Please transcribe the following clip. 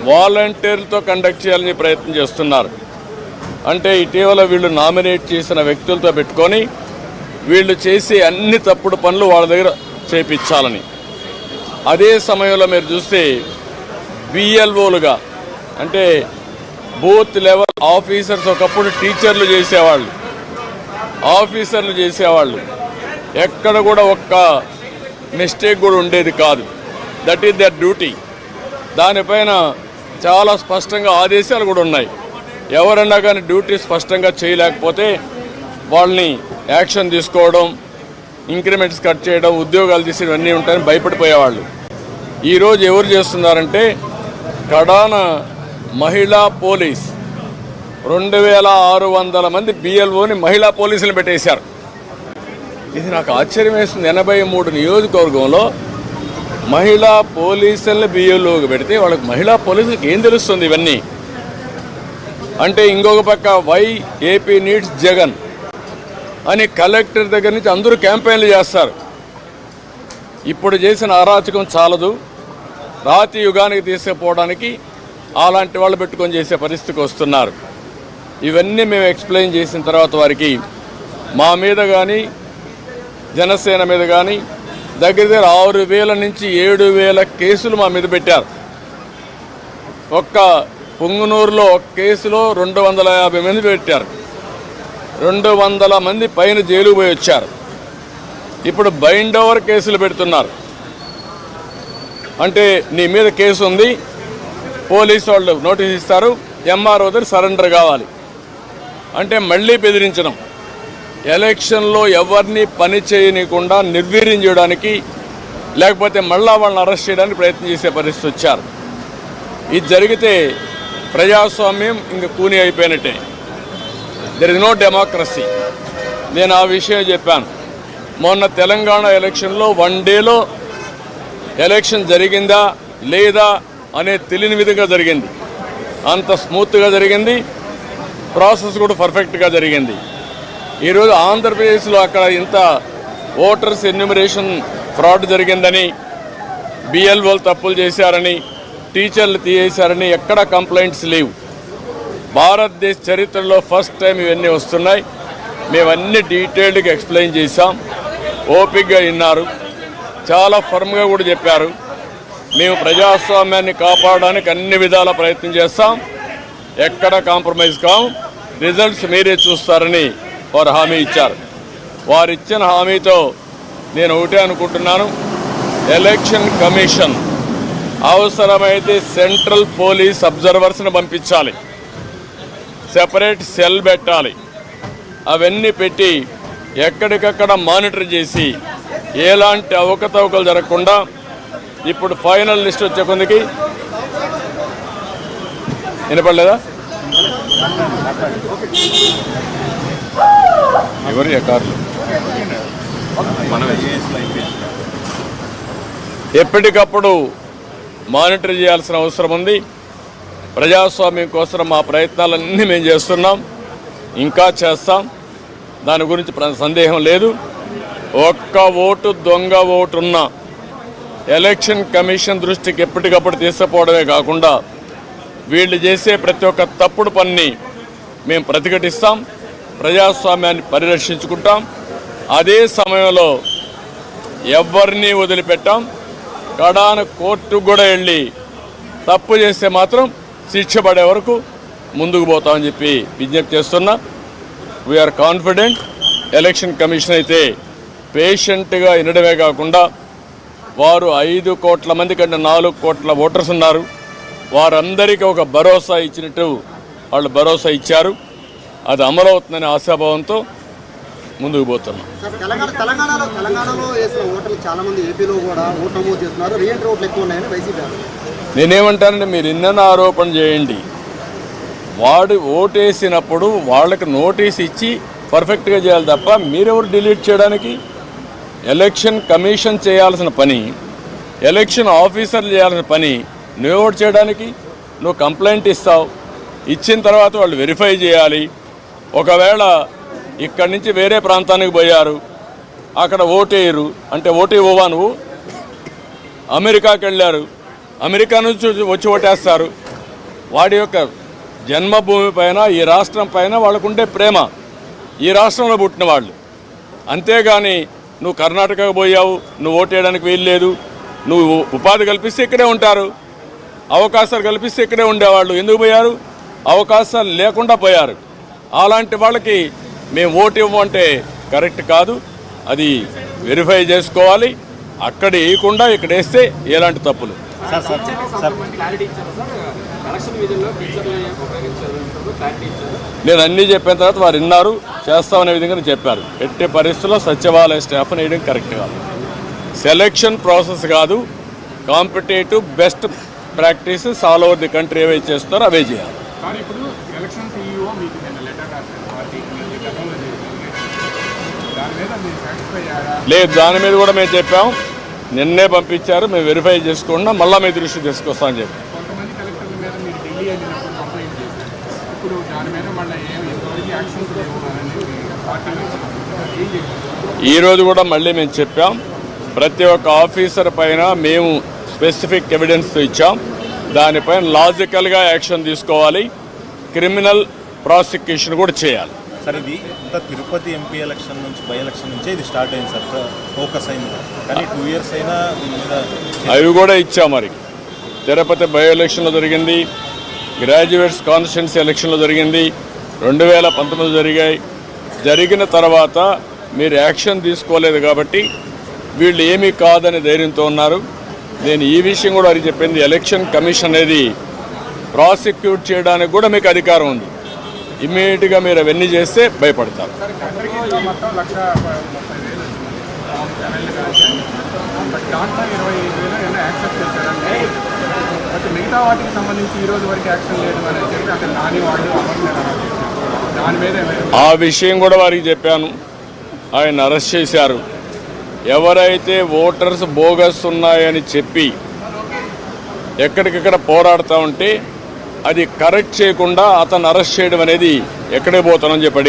వాలంటీర్లతో conduct చేయాలని ప్రయత్నం చేస్తున్నారు. అంటే ఇటీవల వీళ్ళు నామినేట్ చేసిన వ్యక్తులతో పెట్టుకొని వీళ్ళు చేసే అన్ని తప్పుడు పనులు వాళ్ళ దగ్గర చేపించాలని. అదే సమయంలో మీరు చూస్తే బిఎల్ఓలుగా అంటే బూత్ లెవెల్ ఆఫీసర్స్ ఒకప్పుడు టీచర్లు చేసేవాళ్ళు, ఆఫీసర్లు చేసేవాళ్ళు. ఎక్కడ కూడా ఒక్క మిస్టేక్ కూడా ఉండేది కాదు. That is their duty. దానిపైన చాలా స్పష్టంగా ఆదేశాలు కూడా ఉన్నాయి. ఎవరన్నా కానీ డ్యూటీ స్పష్టంగా చేయలేకపోతే వాళ్ళని యాక్షన్ తీసుకోవడం, ఇంక్రిమెంట్స్ కట్ చేయడం, ఉద్యోగాలు తీసేయడం అన్నీ ఉంటాయని భయపడిపోయేవాళ్ళు. ఈరోజు ఎవరు చేస్తున్నారంటే కడాన మహిళా పోలీస్ 2600 మంది బిఎల్ఓని మహిళా పోలీసులు పెట్టేశారు. ఇది నాకు ఆశ్చర్యం వేస్తుంది. 83 నియోజకవర్గంలో మహిళా పోలీసుల్ని బిఎల్ఓకి పెడితే వాళ్ళకి మహిళా పోలీసులకు ఏం తెలుస్తుంది ఇవన్నీ అంటే? ఇంకొక పక్క వై ఏపీ నీడ్స్ జగన్ అని కలెక్టర్ దగ్గర నుంచి అందరూ క్యాంపెయిన్లు చేస్తారు. ఇప్పుడు చేసిన అరాచకం చాలదు, రాతి యుగానికి తీసుకుపోవడానికి అలాంటి వాళ్ళు పెట్టుకొని చేసే పరిస్థితికి వస్తున్నారు. ఇవన్నీ మేము ఎక్స్ప్లెయిన్ చేసిన తర్వాత వారికి మా మీద కానీ జనసేన మీద కానీ దగ్గర 6000 నుంచి 7000 కేసులు మా మీద పెట్టారు. ఒక్క పుంగనూరులో ఒక కేసులో 250 మంది పెట్టారు. 200 మంది పైన జైలు పోయి వచ్చారు. ఇప్పుడు బైండ్ ఓవర్ కేసులు పెడుతున్నారు. అంటే నీ మీద కేసు ఉంది, పోలీసు వాళ్ళు నోటీస్ ఇస్తారు, ఎంఆర్ఓ దగ్గర సరెండర్ కావాలి అంటే మళ్ళీ బెదిరించడం. ఎలక్షన్లో ఎవరిని పని చేయనీయకుండా నిర్వీర్యం చేయడానికి, లేకపోతే మళ్ళా వాళ్ళని అరెస్ట్ చేయడానికి ప్రయత్నం చేసే పరిస్థితి వచ్చారు. ఇది జరిగితే ప్రజాస్వామ్యం ఇంక కూని అయిపోయినట్టే. There is no democracy. నేను ఆ విషయం చెప్పాను. మొన్న తెలంగాణ ఎలక్షన్లో 1 డేలో ఎలక్షన్ జరిగిందా లేదా అనే తెలియని విధంగా జరిగింది. అంత స్మూత్గా జరిగింది, ప్రాసెస్ కూడా పర్ఫెక్ట్గా జరిగింది. ఈరోజు ఆంధ్రప్రదేశ్లో అక్కడ ఇంత ఓటర్స్ ఎన్యూమరేషన్ ఫ్రాడ్ జరిగిందని, బిఎల్ఓలు తప్పులు చేశారని, టీచర్లు తీసేశారని ఎక్కడ కంప్లైంట్స్ లేవు. భారతదేశ చరిత్రలో ఫస్ట్ టైం ఇవన్నీ వస్తున్నాయి. మేమన్నీ డీటెయిల్డ్గా ఎక్స్ప్లెయిన్ చేశాం. ఓపికగా విన్నారు, చాలా ఫర్మ్గా కూడా చెప్పారు. మేము ప్రజాస్వామ్యాన్ని కాపాడడానికి అన్ని విధాల ప్రయత్నం చేస్తాం, ఎక్కడ కాంప్రమైజ్ కాం, రిజల్ట్స్ మీరే చూస్తారని వారు హామీ ఇచ్చారు. వారు ఇచ్చిన హామీతో నేను ఒకటే అనుకుంటున్నాను, ఎలక్షన్ కమిషన్ అవసరమైతే సెంట్రల్ పోలీస్ అబ్జర్వర్స్ని పంపించాలి, సెపరేట్ సెల్ పెట్టాలి. అవన్నీ పెట్టి ఎక్కడికక్కడ మానిటర్ చేసి ఎలాంటి అవకతవకలు జరగకుండా ఇప్పుడు ఫైనల్ లిస్ట్ వచ్చే కొందికి వినపడలేదా? ఎవరు కార్లు ఎప్పటికప్పుడు మానిటర్ చేయాల్సిన అవసరం ఉంది. ప్రజాస్వామ్యం కోసం మా ప్రయత్నాలన్నీ మేము చేస్తున్నాం, ఇంకా చేస్తాం. దాని గురించి సందేహం లేదు. ఒక్క ఓటు దొంగ ఓటున్నా ఎలక్షన్ కమిషన్ దృష్టికి ఎప్పటికప్పుడు తీసుకుపోవడమే కాకుండా వీళ్ళు చేసే ప్రతి ఒక్క తప్పుడు పనిని మేము ప్రతిఘటిస్తాం, ప్రజాస్వామ్యాన్ని పరిరక్షించుకుంటాం. అదే సమయంలో ఎవరిని వదిలిపెట్టాం. కడాన కోర్టుకు కూడా వెళ్ళి తప్పు చేస్తే మాత్రం శిక్ష పడే వరకు ముందుకు పోతామని చెప్పి విజ్ఞప్తి చేస్తున్నా. We are confident. ఎలక్షన్ కమిషన్ అయితే పేషెంట్గా వినడమే కాకుండా వారు 5 కోట్ల మంది కంటే 4 కోట్ల ఓటర్స్ ఉన్నారు, వారందరికీ ఒక భరోసా ఇచ్చినట్టు వాళ్ళు భరోసా ఇచ్చారు. అది అమలవుతుందనే ఆశాభావంతో ముందుకు పోతున్నాం. నేనేమంటానంటే మీరు ఇన్న ఆరోపణ చేయండి. వాడు ఓటేసినప్పుడు వాళ్ళకి నోటీస్ ఇచ్చి పర్ఫెక్ట్గా చేయాలి తప్ప మీరెవరు డిలీట్ చేయడానికి? ఎలక్షన్ కమిషన్ చేయాల్సిన పని, ఎలక్షన్ ఆఫీసర్లు చేయాల్సిన పని నువ్వు చేయడానికి? నువ్వు కంప్లైంట్ ఇస్తావు, ఇచ్చిన తర్వాత వాళ్ళు వెరిఫై చేయాలి. ఒకవేళ ఇక్కడి నుంచి వేరే ప్రాంతానికి పోయారు, అక్కడ ఓటేయరు అంటే ఓటు ఇవ్వవా నువ్వు? అమెరికాకి వెళ్ళారు, అమెరికా నుంచి వచ్చి ఓటేస్తారు, వాడి యొక్క జన్మభూమి పైన ఈ రాష్ట్రం పైన వాళ్ళకుండే ప్రేమ, ఈ రాష్ట్రంలో పుట్టిన వాళ్ళు. అంతేగాని నువ్వు కర్ణాటకకు పోయావు, నువ్వు ఓటేయడానికి వీల్లేదు, నువ్వు ఉపాధి కల్పిస్తే ఇక్కడే ఉంటారు, అవకాశాలు కల్పిస్తే ఇక్కడే ఉండేవాళ్ళు. ఎందుకు పోయారు? అవకాశాలు లేకుండా పోయారు. అలాంటి వాళ్ళకి మేము ఓటు ఇవ్వమంటే కరెక్ట్ కాదు. అది వెరిఫై చేసుకోవాలి. అక్కడ వేయకుండా ఇక్కడ వేస్తే ఎలాంటి తప్పులు. నేను అన్నీ చెప్పిన తర్వాత వారు విన్నారు, చేస్తామనే విధంగా చెప్పారు. ఎట్టి పరిస్థితుల్లో సచివాలయ స్టాఫ్ని వేయడం కరెక్ట్ కాదు. సెలెక్షన్ ప్రాసెస్ కాదు, competitive best practices all over the country ఏవైతే చేస్తారో అవే చేయాలి. లేదు, దాని మీద కూడా మేము చెప్పాం. నిన్నే పంపించారు, మేము వెరిఫై చేసుకుంటున్నాం, మళ్ళీ మీ దృష్టి తీసుకొస్తామని చెప్పి. ఈరోజు కూడా మళ్ళీ మేము చెప్పాం, ప్రతి ఒక్క ఆఫీసర్ పైన మేము స్పెసిఫిక్ ఎవిడెన్స్ ఇచ్చాం. దానిపైన లాజికల్గా యాక్షన్ తీసుకోవాలి, క్రిమినల్ ప్రాసిక్యూషన్ కూడా చేయాలి. సార్, ఇది ఇంకా తిరుపతి ఎంపీ ఎలక్షన్ నుంచి, బై ఎలక్షన్ నుంచే ఇది స్టార్ట్ అయింది సార్, ఫోకస్ అయింది. కానీ 2 years అయినా అవి కూడా ఇచ్చాం. మరి తిరుపతి బై ఎలక్షన్లో జరిగింది, గ్రాడ్యుయేట్స్ కాన్స్టిట్యున్సీ ఎలక్షన్లో జరిగింది, 2019 జరిగాయి. జరిగిన తర్వాత మీరు యాక్షన్ తీసుకోలేదు కాబట్టి వీళ్ళు ఏమీ కాదని ధైర్యంతో ఉన్నారు. నేను ఈ విషయం కూడా వారికి చెప్పింది, ఎలక్షన్ కమిషన్ అనేది ప్రాసిక్యూట్ చేయడానికి కూడా మీకు అధికారం ఉంది. ఇమ్మీడియట్గా మీరు అవన్నీ చేస్తే భయపడతారు. ఆ విషయం కూడా వారికి చెప్పాను. ఆయన అరెస్ట్ చేశారు. ఎవరైతే ఓటర్స్ బోగస్ ఉన్నాయని చెప్పి ఎక్కడికక్కడ పోరాడుతూ ఉంటే అది కరెక్ట్ చేయకుండా అతను అరెస్ట్ చేయడం అనేది ఎక్కడికి పోతానని చెప్పి అడిగారు.